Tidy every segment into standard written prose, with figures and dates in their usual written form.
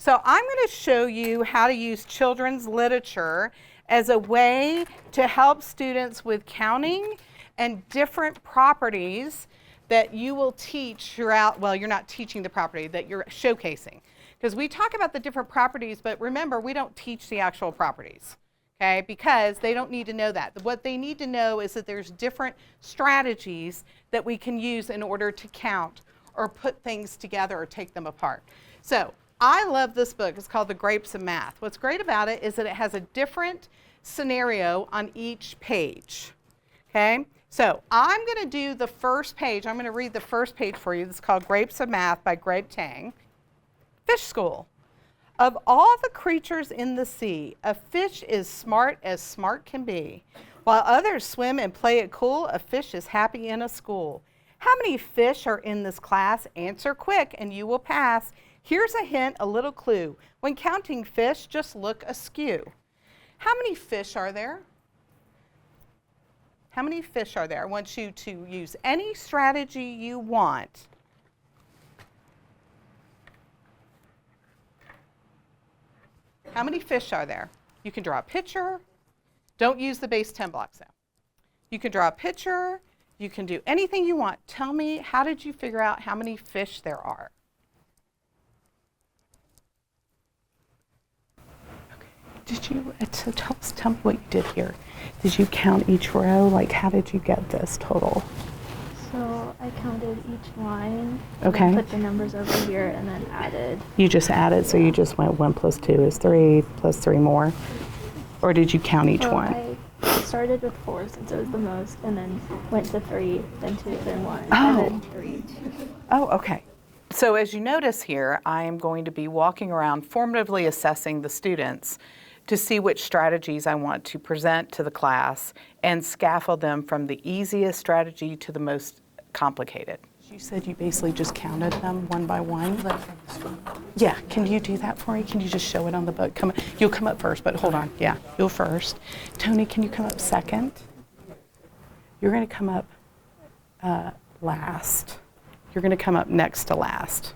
So I'm going to show you how to use children's literature as a way to help students with counting and different properties that you will teach throughout, well, you're not teaching the property, that you're showcasing. Because we talk about the different properties, but remember, we don't teach the actual properties, okay? Because they don't need to know that. What they need to know is that there's different strategies that we can use in order to count or put things together or take them apart. So I love this book. It's called The Grapes of Math. What's great about it is that it has a different scenario on each page, okay? So I'm going to do the first page. I'm going to read the first page for you. This is called Grapes of Math by Greg Tang. Fish School. Of all the creatures in the sea, a fish is smart as smart can be. While others swim and play it cool, a fish is happy in a school. How many fish are in this class? Answer quick and you will pass. Here's a hint, a little clue. When counting fish, just look askew. How many fish are there? How many fish are there? I want you to use any strategy you want. How many fish are there? You can draw a picture. Don't use the base 10 blocks though. You can draw a picture. You can do anything you want. Tell me, how did you figure out how many fish there are? Did you, so tell me what you did here. Did you count each row? Like, how did you get this total? So I counted each line, Okay. and put the numbers over here, and then added. You just added, so you just went 1 plus 2 is 3, plus 3 more? Or did you count each one? I started with 4 since it was the most, and then went to 3, then 2, then 1, Oh. and then 3. Oh, okay. So as you notice here, I am going to be walking around formatively assessing the students to see which strategies I want to present to the class and scaffold them from the easiest strategy to the most complicated. You said you basically just counted them one by one? Yeah, can you do that for me? Can you just show it on the book? You'll come up first, but hold on. Yeah, you'll first. Tony, can you come up second? You're going to come up last. You're going to come up next to last.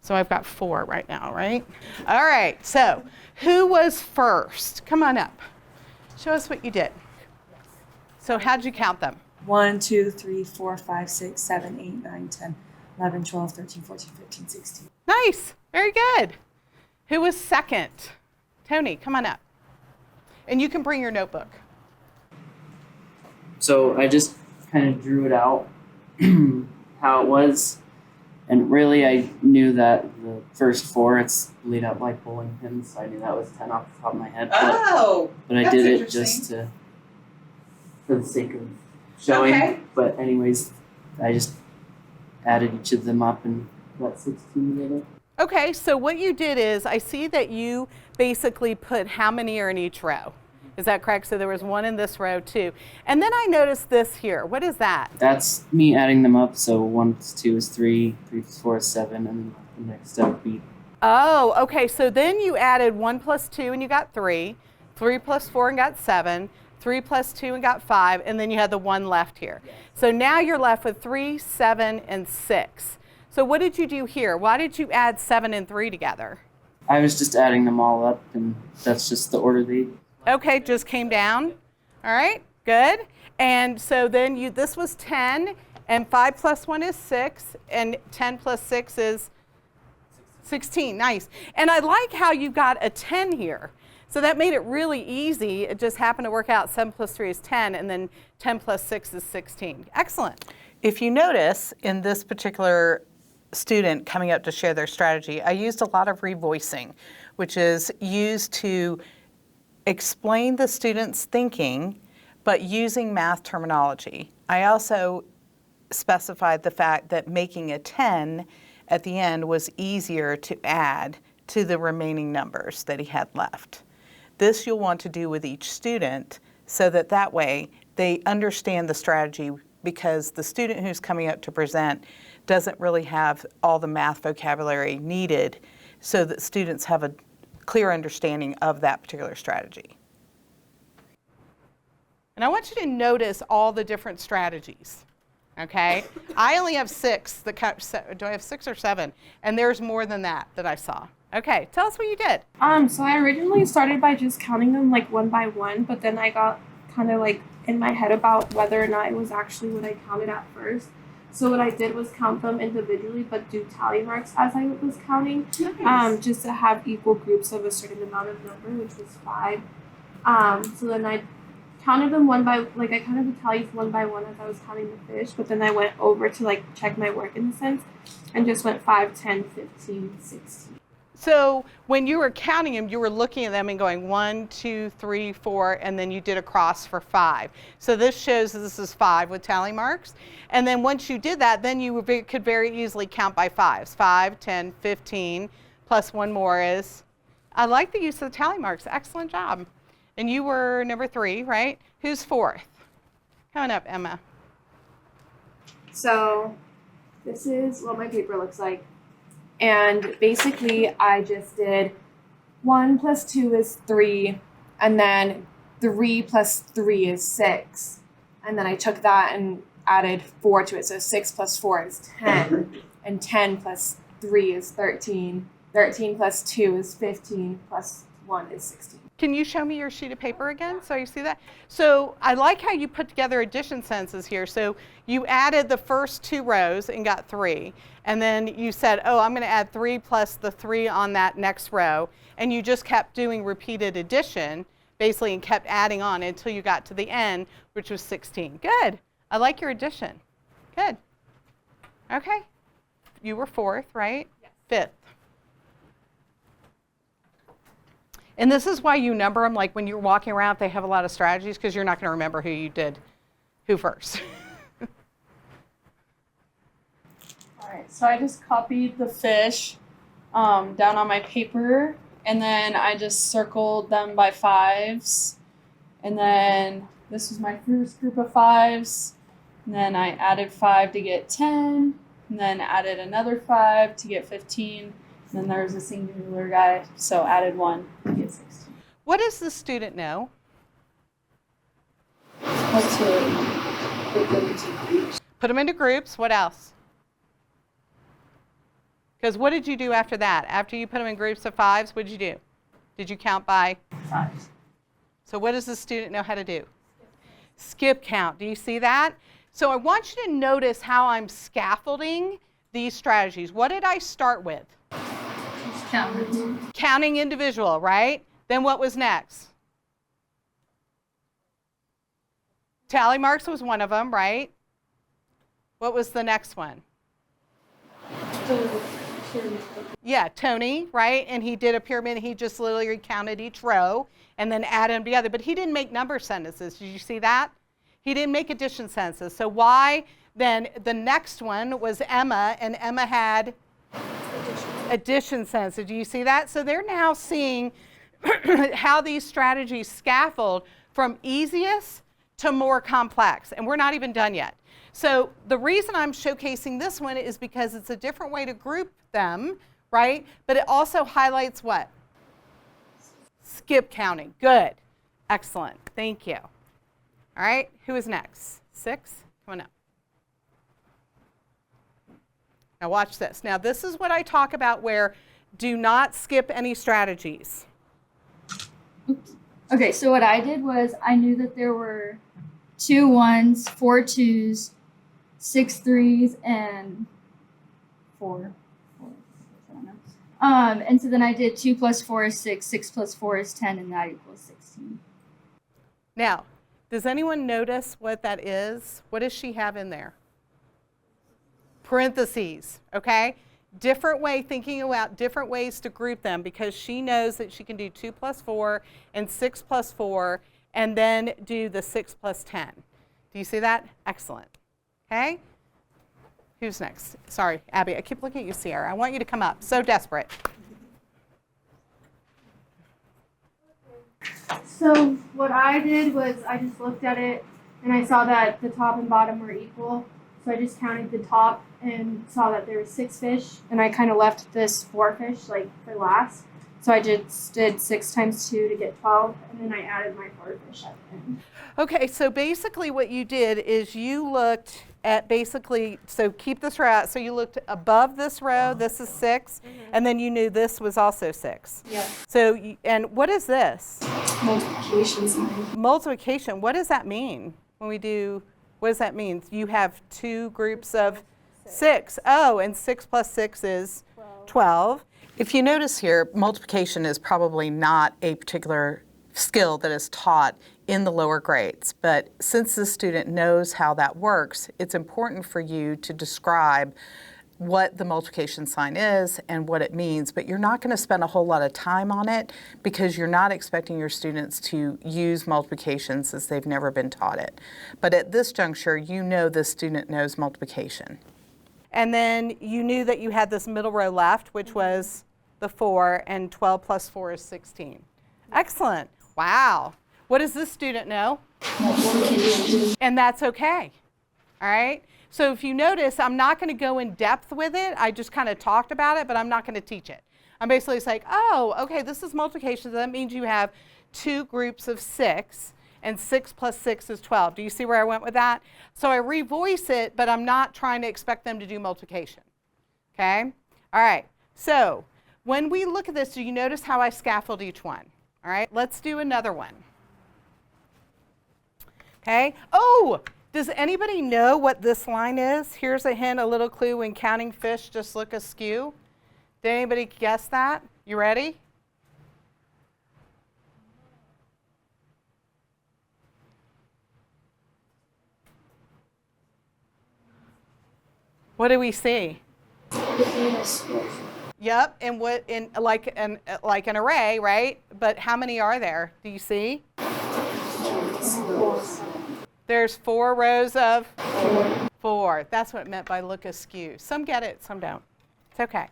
So I've got 4 right now, right? All right, so who was first? Come on up. Show us what you did. So how'd you count them? 1, 2, 3, 4, 5, 6, 7, 8, 9, 10, 11, 12, 13, 14, 15, 16. Nice, very good. Who was second? Tony, come on up. And you can bring your notebook. So I just kind of drew it out how it was. And really, I knew that the first 4, it's laid out like bowling pins. So I knew that was 10 off the top of my head. But I did it just for the sake of showing. Okay. But anyways, I just added each of them up and got 16 together. Okay, so what you did is, I see that you basically put how many are in each row. Is that correct? So there was 1 in this row too. And then I noticed this here. What is that? That's me adding them up. So 1 plus 2 is 3, 3 plus 4 is 7, and the next step would be. Oh, okay, so then you added 1 plus 2 and you got 3, 3 plus 4 and got 7, 3 plus 2 and got 5, and then you had the 1 left here. So now you're left with 3, 7, and 6. So what did you do here? Why did you add 7 and 3 together? I was just adding them all up, and that's just the order they. Okay, just came down. All right, good. And so then this was 10, and 5 plus 1 is 6, and 10 plus 6 is 16. Nice. And I like how you got a 10 here. So that made it really easy. It just happened to work out 7 plus 3 is 10, and then 10 plus 6 is 16. Excellent. If you notice, in this particular student coming up to share their strategy, I used a lot of revoicing, which is used to explain the student's thinking, but using math terminology. I also specified the fact that making a 10 at the end was easier to add to the remaining numbers that he had left. This you'll want to do with each student so that way they understand the strategy, because the student who's coming up to present doesn't really have all the math vocabulary needed, so that students have a clear understanding of that particular strategy. And I want you to notice all the different strategies, okay? I only have 6. Do I have 6 or 7? And there's more than that I saw. Okay, tell us what you did. So I originally started by just counting them like one by one, but then I got kind of like in my head about whether or not it was actually what I counted at first. So what I did was count them individually, but do tally marks as I was counting, just to have equal groups of a certain amount of number, which was 5. So then I counted them I counted the tallies one by one as I was counting the fish, but then I went over to like check my work in a sense, and just went 5, 10, 15, 16. So when you were counting them, you were looking at them and going 1, 2, 3, 4, and then you did a cross for 5. So this shows that this is 5 with tally marks. And then once you did that, then you could very easily count by 5s. 5, 10, 15, plus one more is, I like the use of the tally marks. Excellent job. And you were number 3, right? Who's 4th? Coming up, Emma. So this is what my paper looks like. And basically, I just did 1 plus 2 is 3, and then 3 plus 3 is 6. And then I took that and added 4 to it. So 6 plus 4 is 10, and 10 plus 3 is 13. 13 plus 2 is 15, plus 1 is 16. Can you show me your sheet of paper again so you see that? So I like how you put together addition sentences here. So you added the first 2 rows and got 3. And then you said, oh, I'm going to add 3 plus the 3 on that next row. And you just kept doing repeated addition, basically, and kept adding on until you got to the end, which was 16. Good. I like your addition. Good. Okay. You were 4th, right? Yes. 5th. And this is why you number them, like when you're walking around, if they have a lot of strategies, because you're not going to remember who first. Alright, so I just copied the fish down on my paper, and then I just circled them by 5s, and then this was my first group of 5s, and then I added 5 to get 10, and then added another 5 to get 15, and then there was a singular guy, so added 1 to get 16. What does the student know? How to put them into groups. Put them into groups. What else? Because what did you do after that? After you put them in groups of 5s, what did you do? Did you count by? 5s. So what does the student know how to do? Skip count. Do you see that? So I want you to notice how I'm scaffolding these strategies. What did I start with? Counting individual, right? Then what was next? Tally marks was one of them, right? What was the next one? Yeah, Tony, right? And he did a pyramid. He just literally counted each row and then added them together. But he didn't make number sentences. Did you see that? He didn't make addition sentences. So why then the next one was Emma, and Emma had addition sentences. Do you see that? So they're now seeing how these strategies scaffold from easiest to more complex. And we're not even done yet. So the reason I'm showcasing this one is because it's a different way to group them, right? But it also highlights what? Skip counting. Good. Excellent. Thank you. All right. Who is next? 6? Come on up. Now watch this. Now this is what I talk about where do not skip any strategies. Oops. Okay, so what I did was I knew that there were 2 1s, 4 2s, 6 3s, and 4. I don't know. And so then I did 2 plus 4 is 6, 6 plus 4 is 10, and that equals 16. Now, does anyone notice what that is? What does she have in there? Parentheses, okay? Different way, thinking about different ways to group them because she knows that she can do 2 plus 4 and 6 plus 4 and then do the 6 plus 10. Do you see that? Excellent. Okay? Who's next? Sorry, Abby, I keep looking at you, Sierra. I want you to come up. So desperate. So what I did was I just looked at it and I saw that the top and bottom were equal. So I just counted the top and saw that there were 6 fish, and I kind of left this 4 fish like for last. So I just did 6 times 2 to get 12, and then I added my 4 fish at the end. Okay, so basically what you did is you looked at basically, so keep this row out. So you looked above this row, this is 6, and then you knew this was also 6. Yeah. So, and what is this? Multiplication sign. Multiplication, what does that mean? When we do, what does that mean? You have 2 groups of 6. Oh, and 6 plus 6 is 12. If you notice here, multiplication is probably not a particular skill that is taught in the lower grades. But since the student knows how that works, it's important for you to describe what the multiplication sign is and what it means, but you're not going to spend a whole lot of time on it because you're not expecting your students to use multiplication since they've never been taught it. But at this juncture, you know the student knows multiplication. And then you knew that you had this middle row left, which was the 4, and 12 plus 4 is 16. Excellent. Wow. What does this student know? And that's okay. All right? So if you notice, I'm not going to go in depth with it. I just kind of talked about it, but I'm not going to teach it. I'm basically just like, oh, okay, this is multiplication. So that means you have 2 groups of 6, and 6 plus 6 is 12. Do you see where I went with that? So I revoice it, but I'm not trying to expect them to do multiplication. Okay? All right. So when we look at this, do you notice how I scaffold each one? All right, let's do another one. Okay. Oh, does anybody know what this line is? Here's a hint, a little clue. When counting fish, just look askew. Did anybody guess that? You ready? What do we see? Yep, and what in like an array, right? But how many are there? Do you see? There's 4 rows of 4. That's what it meant by look askew. Some get it, some don't. It's okay.